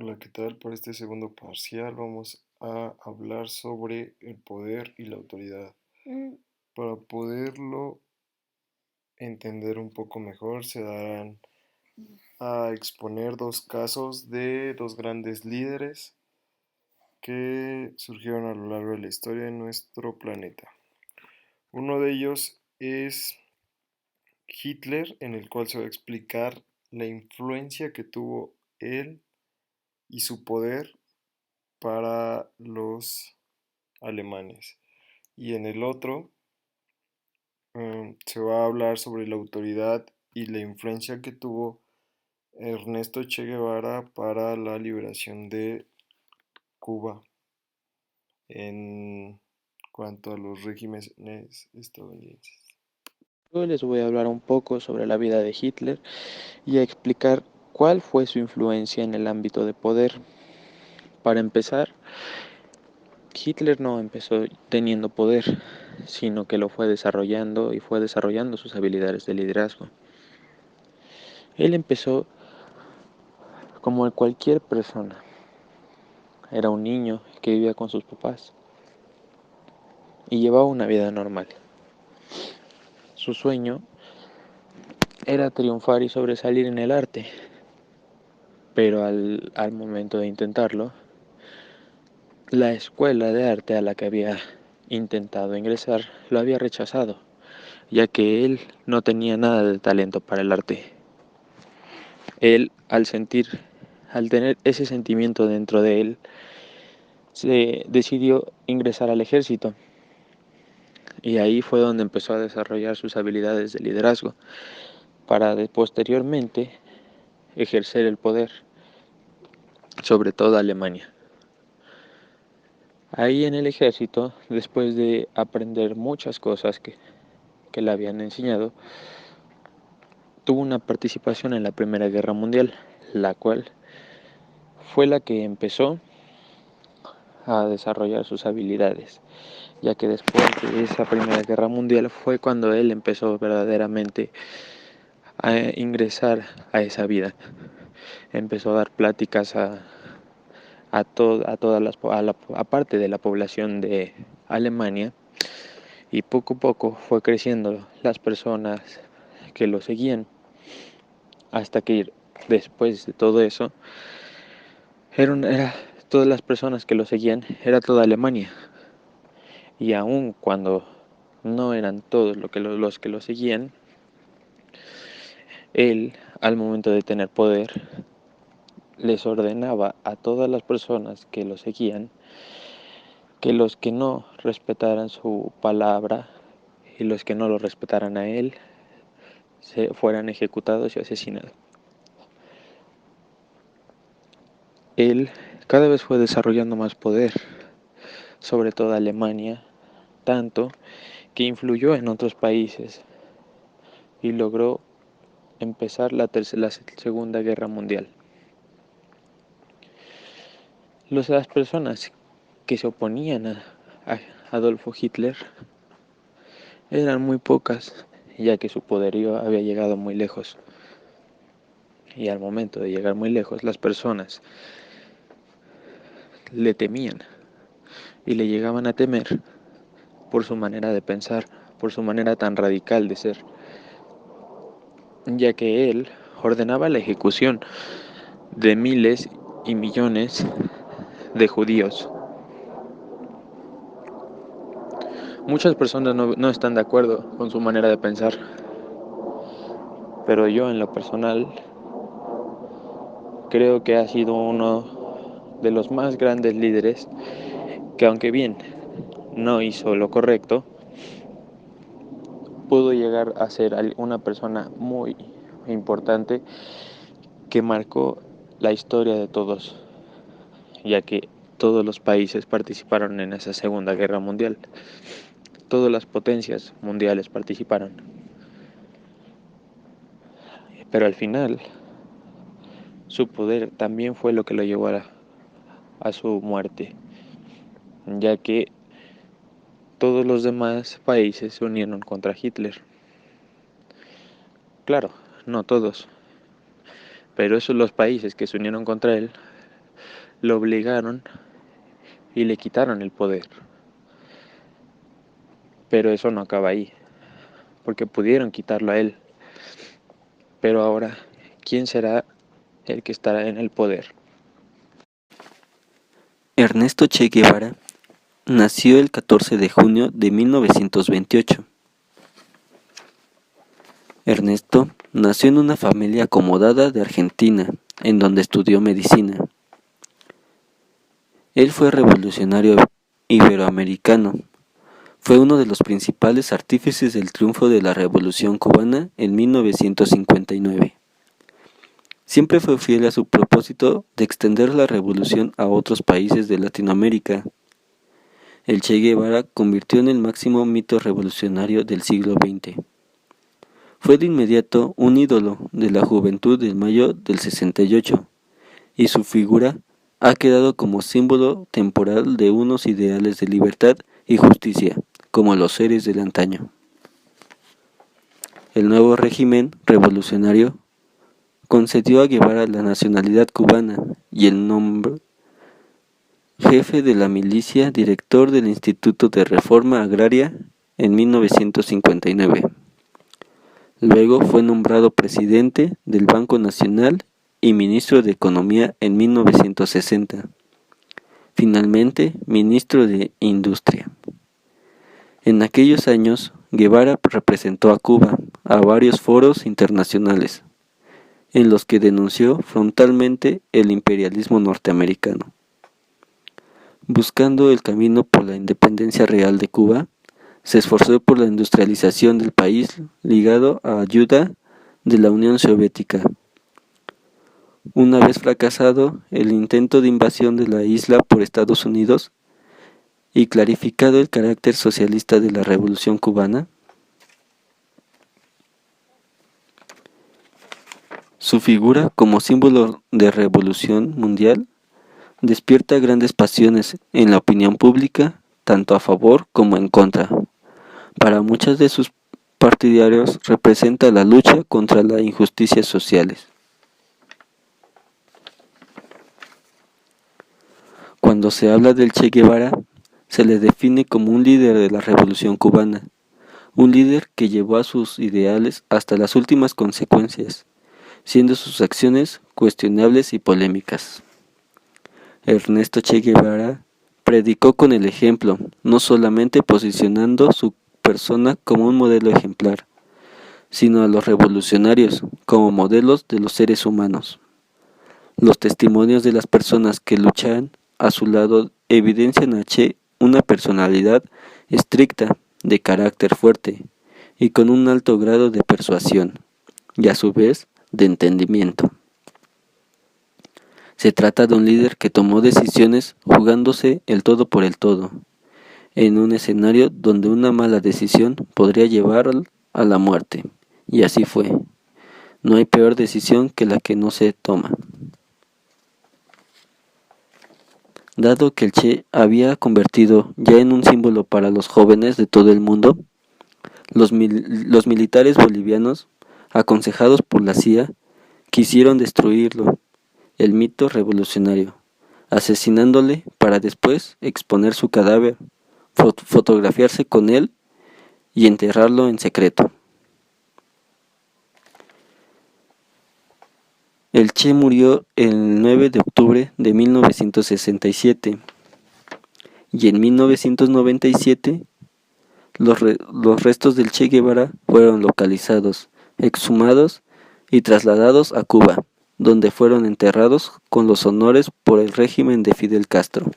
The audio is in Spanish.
Hola, ¿qué tal? Para este segundo parcial vamos a hablar sobre el poder y la autoridad. Para poderlo entender un poco mejor, se darán a exponer dos casos de dos grandes líderes que surgieron a lo largo de la historia de nuestro planeta. Uno de ellos es Hitler, en el cual se va a explicar la influencia que tuvo él y su poder para los alemanes. Y en el otro se va a hablar sobre la autoridad y la influencia que tuvo Ernesto Che Guevara para la liberación de Cuba en cuanto a los regímenes estadounidenses. Hoy les voy a hablar un poco sobre la vida de Hitler y a explicar cuál fue su influencia en el ámbito de poder. Para empezar, Hitler no empezó teniendo poder, sino que lo fue desarrollando y fue desarrollando sus habilidades de liderazgo. Él empezó como cualquier persona. Era un niño que vivía con sus papás y llevaba una vida normal. Su sueño era triunfar y sobresalir en el arte, pero al momento de intentarlo, la escuela de arte a la que había intentado ingresar lo había rechazado, ya que él no tenía nada de talento para el arte. Él, al tener ese sentimiento dentro de él, se decidió ingresar al ejército. Y ahí fue donde empezó a desarrollar sus habilidades de liderazgo, para posteriormente ejercer el poder sobre toda Alemania. Ahí en el ejército, después de aprender muchas cosas que le habían enseñado, tuvo una participación en la Primera Guerra Mundial, la cual fue la que empezó a desarrollar sus habilidades, ya que después de esa Primera Guerra Mundial fue cuando él empezó verdaderamente a ingresar a esa vida. Empezó a dar pláticas a todas a parte de la población de Alemania, y poco a poco fue creciendo las personas que lo seguían, hasta que después de todo eso era todas las personas que lo seguían, era toda Alemania. Y aun cuando no eran todos los que lo seguían, él, al momento de tener poder, les ordenaba a todas las personas que lo seguían que los que no respetaran su palabra y los que no lo respetaran a él se fueran ejecutados y asesinados. Él cada vez fue desarrollando más poder sobre toda Alemania, tanto que influyó en otros países y logró empezar la Segunda Guerra Mundial. Las personas que se oponían a Adolfo Hitler eran muy pocas, ya que su poderío había llegado muy lejos. Y al momento de llegar muy lejos, las personas le temían y le llegaban a temer por su manera de pensar, por su manera tan radical de ser, ya que él ordenaba la ejecución de miles y millones de judíos. Muchas personas no están de acuerdo con su manera de pensar, pero yo en lo personal creo que ha sido uno de los más grandes líderes que, aunque bien no hizo lo correcto, pudo llegar a ser una persona muy importante que marcó la historia de todos, ya que todos los países participaron en esa Segunda Guerra Mundial. Todas las potencias mundiales participaron. Pero al final, su poder también fue lo que lo llevó a su muerte, ya que todos los demás países se unieron contra Hitler. Claro, no todos, pero esos los países que se unieron contra él lo obligaron y le quitaron el poder. Pero eso no acaba ahí, porque pudieron quitarlo a él. Pero ahora, ¿quién será el que estará en el poder? Ernesto Che Guevara nació el 14 de junio de 1928. Ernesto nació en una familia acomodada de Argentina, en donde estudió medicina. Él fue revolucionario iberoamericano. Fue uno de los principales artífices del triunfo de la Revolución cubana en 1959. Siempre fue fiel a su propósito de extender la revolución a otros países de Latinoamérica. El Che Guevara convirtió en el máximo mito revolucionario del siglo XX. Fue de inmediato un ídolo de la juventud del mayo del 68, y su figura ha quedado como símbolo temporal de unos ideales de libertad y justicia, como los seres del antaño. El nuevo régimen revolucionario concedió a Guevara la nacionalidad cubana y el nombre jefe de la milicia, director del Instituto de Reforma Agraria en 1959. Luego fue nombrado presidente del Banco Nacional y ministro de Economía en 1960. Finalmente, ministro de Industria. En aquellos años, Guevara representó a Cuba a varios foros internacionales, en los que denunció frontalmente el imperialismo norteamericano. Buscando el camino por la independencia real de Cuba, se esforzó por la industrialización del país ligado a ayuda de la Unión Soviética. Una vez fracasado el intento de invasión de la isla por Estados Unidos y clarificado el carácter socialista de la Revolución cubana, su figura como símbolo de revolución mundial despierta grandes pasiones en la opinión pública, tanto a favor como en contra. Para muchos de sus partidarios representa la lucha contra las injusticias sociales. Cuando se habla del Che Guevara, se le define como un líder de la Revolución cubana, un líder que llevó a sus ideales hasta las últimas consecuencias, siendo sus acciones cuestionables y polémicas. Ernesto Che Guevara predicó con el ejemplo, no solamente posicionando su persona como un modelo ejemplar, sino a los revolucionarios como modelos de los seres humanos. Los testimonios de las personas que luchan a su lado evidencian a Che una personalidad estricta, de carácter fuerte y con un alto grado de persuasión, y a su vez de entendimiento. Se trata de un líder que tomó decisiones jugándose el todo por el todo, en un escenario donde una mala decisión podría llevar a la muerte, y así fue. No hay peor decisión que la que no se toma. Dado que el Che había convertido ya en un símbolo para los jóvenes de todo el mundo, los militares bolivianos, aconsejados por la CIA, quisieron destruirlo, el mito revolucionario, asesinándole para después exponer su cadáver, fotografiarse con él y enterrarlo en secreto. El Che murió el 9 de octubre de 1967 y en 1997 los restos del Che Guevara fueron localizados, exhumados y trasladados a Cuba, donde fueron enterrados con los honores por el régimen de Fidel Castro.